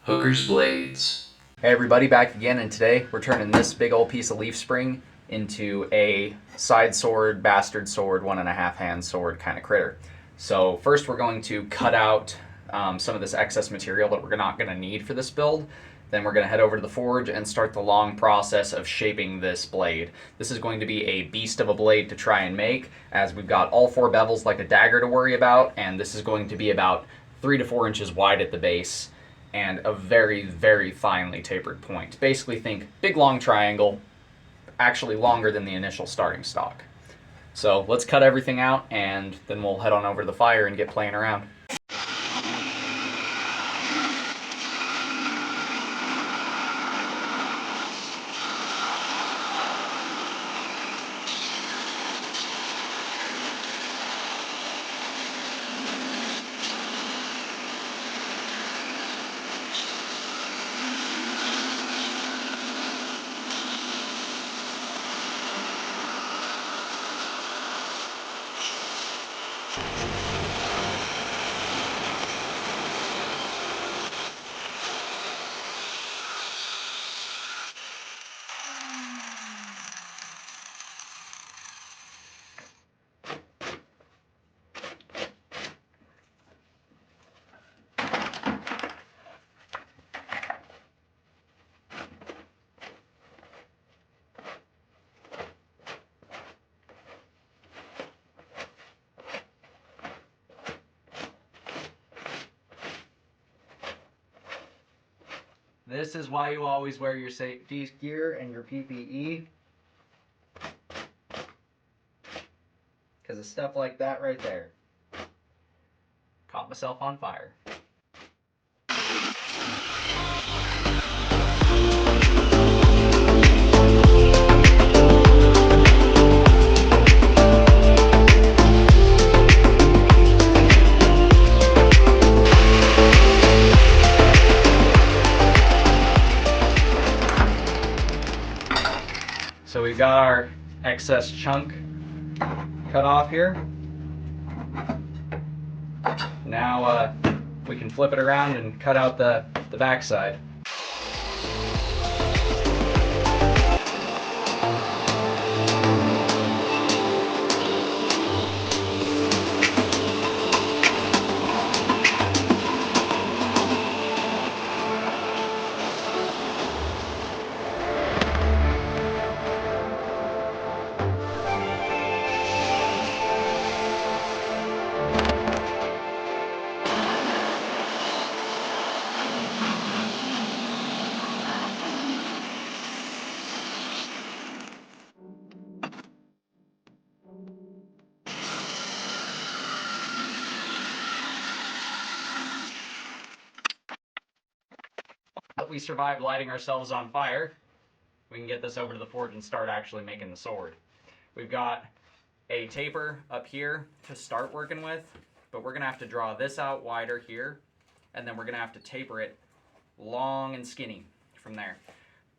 Hooker's Blades. Hey everybody, back again, and today we're turning this big old piece of leaf spring into a side sword, bastard sword, 1.5 hand sword kind of critter. So first we're going to cut out some of this excess material that we're not going to need for this build. Then we're going to head over to the forge and start the long process of shaping this blade. This is going to be a beast of a blade to try and make, as we've got all 4 bevels like a dagger to worry about, and this is going to be about 3 to 4 inches wide at the base and a very, very finely tapered point. Basically think big long triangle, actually longer than the initial starting stock. So let's cut everything out and then we'll head on over to the fire and get playing around. This is why you always wear your safety gear and your PPE. Because of stuff like that right there. Caught myself on fire. So we've got our excess chunk cut off here. Now we can flip it around and cut out the backside. We survived lighting ourselves on fire. We can get this over to the forge and start actually making the sword. We've got a taper up here to start working with, but we're gonna have to draw this out wider here, and then we're gonna have to taper it long and skinny from there,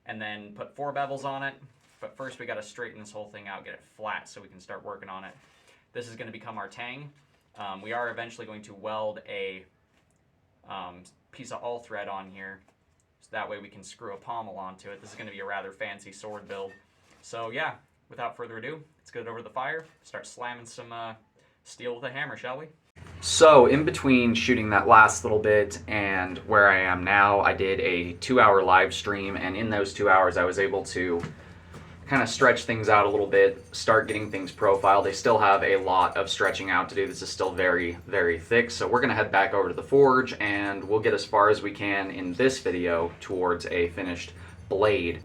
and then put 4 bevels on it. But first we gotta straighten this whole thing out, get it flat so we can start working on it. This is gonna become our tang. We are eventually going to weld a piece of all thread on here, so that way we can screw a pommel onto it. This is going to be a rather fancy sword build. So yeah, without further ado, let's get it over to the fire, start slamming some steel with a hammer, shall we? So in between shooting that last little bit and where I am now, I did a 2-hour live stream, and in those 2 hours I was able to kind of stretch things out a little bit, start getting things profiled. They still have a lot of stretching out to do. This is still very, very thick. So we're gonna head back over to the forge and we'll get as far as we can in this video towards a finished blade.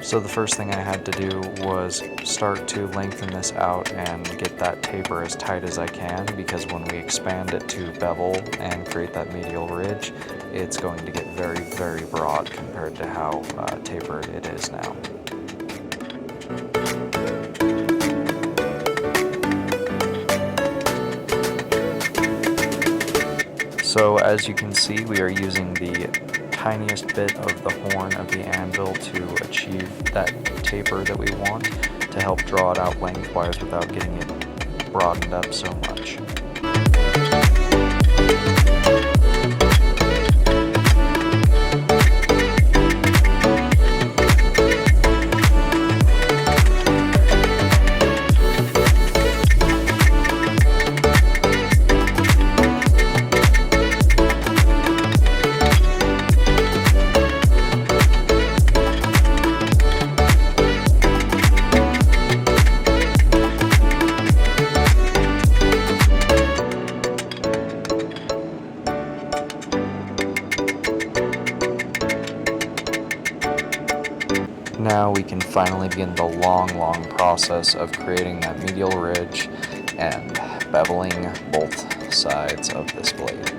So the first thing I had to do was start to lengthen this out and get that taper as tight as I can, because when we expand it to bevel and create that medial ridge, it's going to get very, very broad compared to how tapered it is now. So as you can see, we are using the tiniest bit of the horn of the anvil to achieve that taper that we want, to help draw it out lengthwise without getting it broadened up so much. Now we can finally begin the long process of creating that medial ridge and beveling both sides of this blade.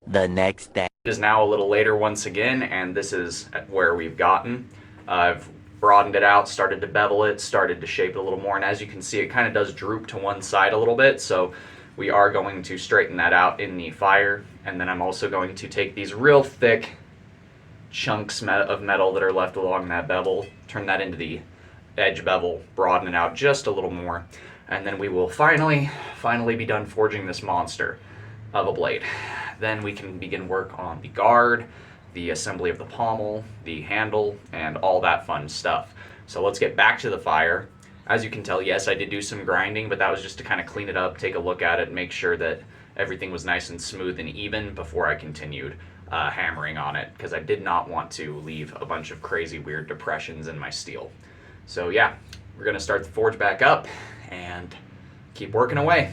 The next day. It is now a little later once again, and this is where we've gotten. I've broadened it out, started to bevel it, started to shape it a little more, and as you can see, it kind of does droop to one side a little bit, so we are going to straighten that out in the fire. And then I'm also going to take these real thick chunks of metal that are left along that bevel, turn that into the edge bevel, broaden it out just a little more, and then we will finally be done forging this monster of a blade. Then we can begin work on the guard, the assembly of the pommel, the handle, and all that fun stuff. So let's get back to the fire. As you can tell, yes, I did do some grinding, but that was just to kind of clean it up, take a look at it, make sure that everything was nice and smooth and even before I continued hammering on it, because I did not want to leave a bunch of crazy weird depressions in my steel. So yeah, we're gonna start the forge back up and keep working away.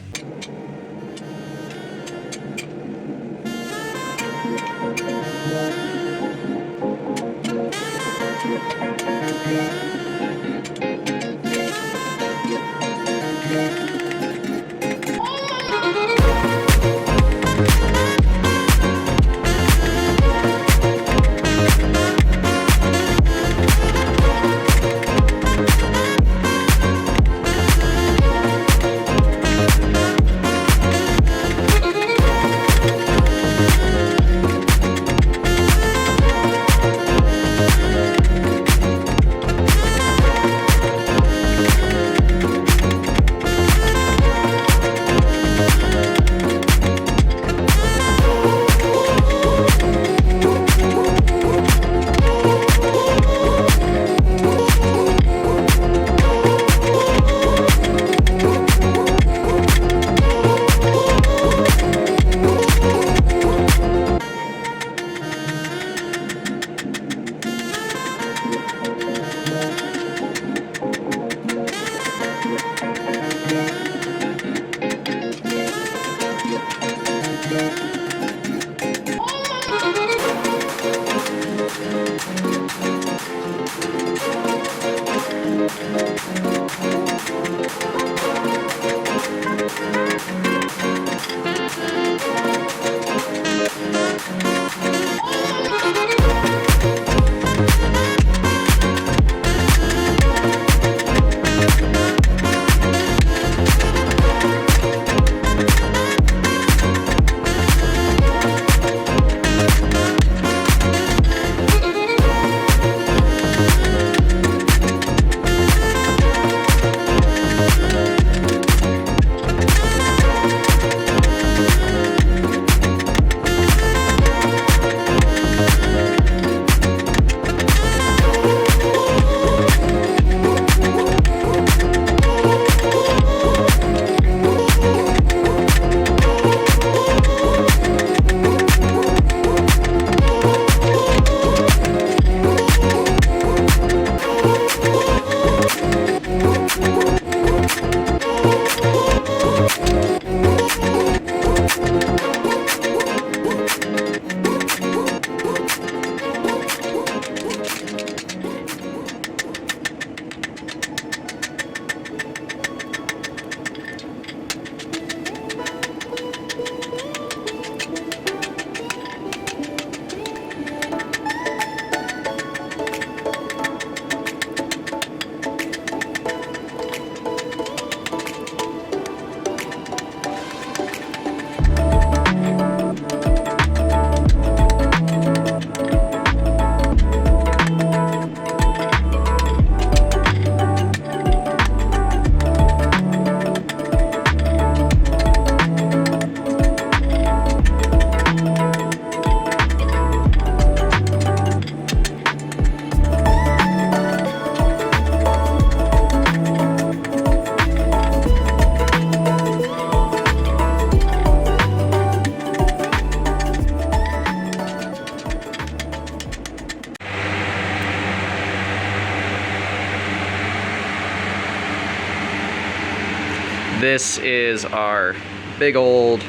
This is our big old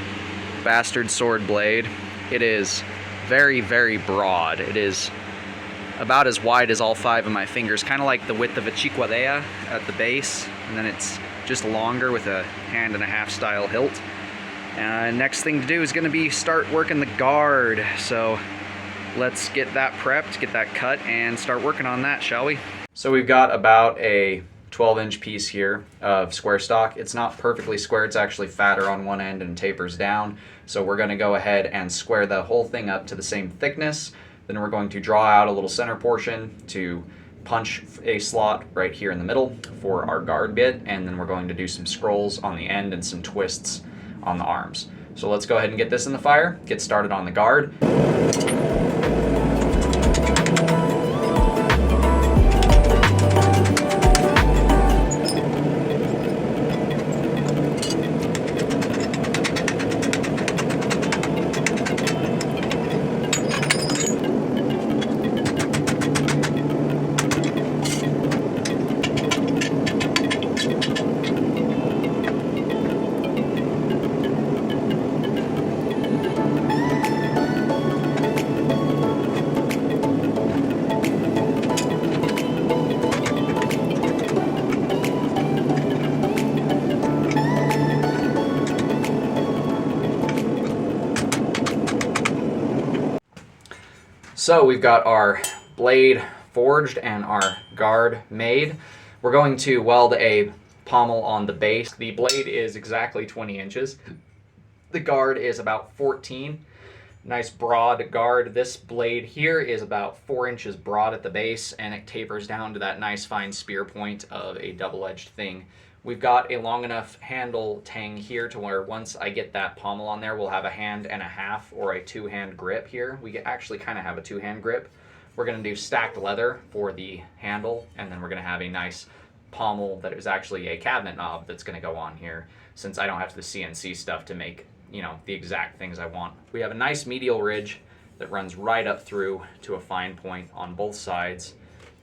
bastard sword blade. It is very, very broad. It is about as wide as all 5 of my fingers, kind of like the width of a chiquadea at the base, and then it's just longer with a 1.5-hand style hilt. Next thing to do is going to be start working the guard, so let's get that prepped, get that cut, and start working on that, shall we? So we've got about a 12-inch piece here of square stock. It's not perfectly square, it's actually fatter on one end and tapers down. So we're going to go ahead and square the whole thing up to the same thickness. Then we're going to draw out a little center portion to punch a slot right here in the middle for our guard bit, and then we're going to do some scrolls on the end and some twists on the arms. So let's go ahead and get this in the fire, get started on the guard. So we've got our blade forged and our guard made. We're going to weld a pommel on the base. The blade is exactly 20 inches. The guard is about 14. Nice broad guard. This blade here is about 4 inches broad at the base, and it tapers down to that nice fine spear point of a double-edged thing. We've got a long enough handle tang here to where once I get that pommel on there, we'll have a hand and a half or a two-hand grip here. We actually kind of have a two-hand grip. We're going to do stacked leather for the handle, and then we're going to have a nice pommel that is actually a cabinet knob that's going to go on here, since I don't have the CNC stuff to make, you know, the exact things I want. We have a nice medial ridge that runs right up through to a fine point on both sides,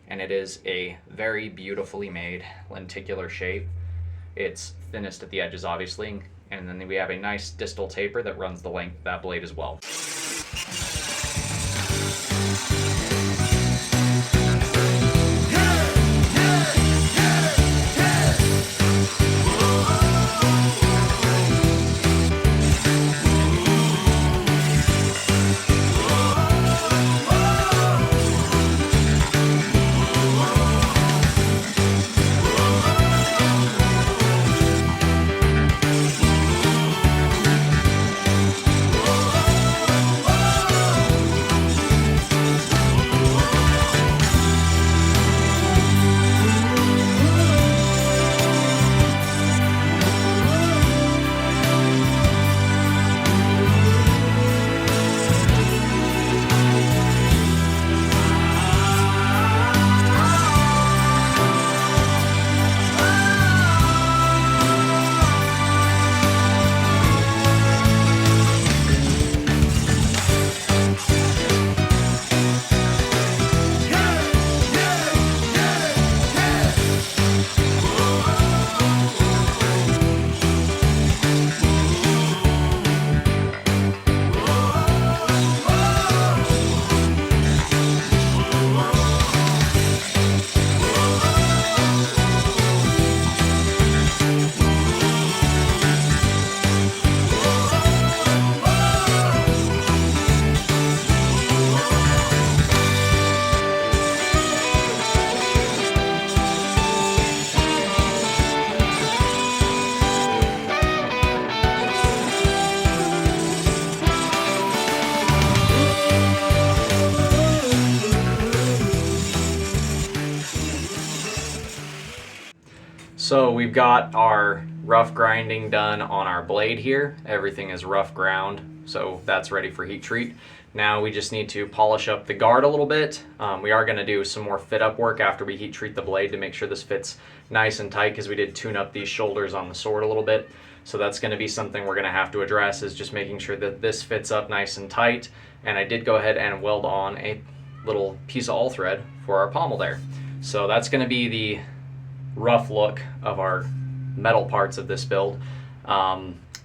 and it is a very beautifully made lenticular shape. It's thinnest at the edges, obviously, and then we have a nice distal taper that runs the length of that blade as well. So we've got our rough grinding done on our blade here. Everything is rough ground, so that's ready for heat treat. Now we just need to polish up the guard a little bit. We are going to do some more fit up work after we heat treat the blade to make sure this fits nice and tight, because we did tune up these shoulders on the sword a little bit. So that's going to be something we're going to have to address, is just making sure that this fits up nice and tight. And I did go ahead and weld on a little piece of all thread for our pommel there. So that's going to be the rough look of our metal parts of this build.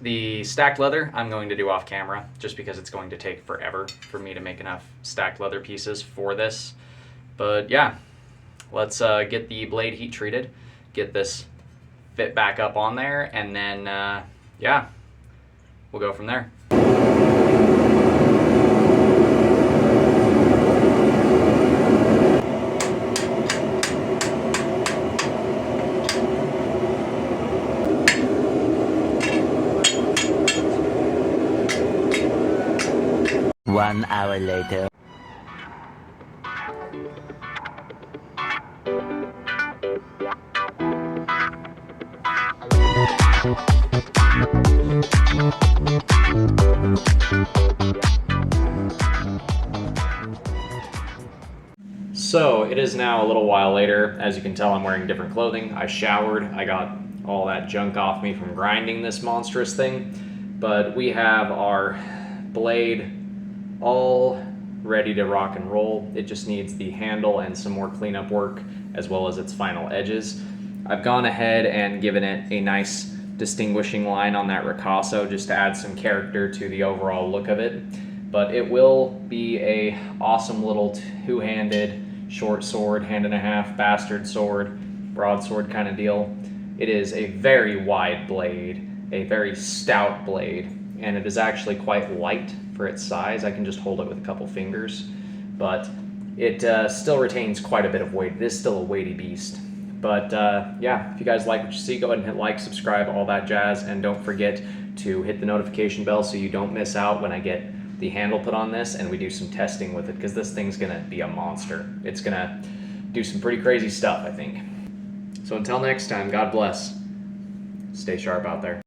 The stacked leather I'm going to do off camera, just because it's going to take forever for me to make enough stacked leather pieces for this. But yeah, let's get the blade heat treated, get this fit back up on there, and then yeah, we'll go from there. One hour later. So it is now a little while later. As you can tell, I'm wearing different clothing. I showered. I got all that junk off me from grinding this monstrous thing. But we have our blade all ready to rock and roll. It just needs the handle and some more cleanup work, as well as its final edges. I've gone ahead and given it a nice distinguishing line on that ricasso, just to add some character to the overall look of it. But it will be a awesome little two-handed short sword, hand and a half, bastard sword, broadsword kind of deal. It is a very wide blade, a very stout blade, and it is actually quite light for its size. I can just hold it with a couple fingers. but it still retains quite a bit of weight. It is still a weighty beast. But yeah, if you guys like what you see, go ahead and hit like, subscribe, all that jazz, and don't forget to hit the notification bell so you don't miss out when I get the handle put on this and we do some testing with it, because this thing's gonna be a monster. It's gonna do some pretty crazy stuff, I think. So until next time, God bless. Stay sharp out there.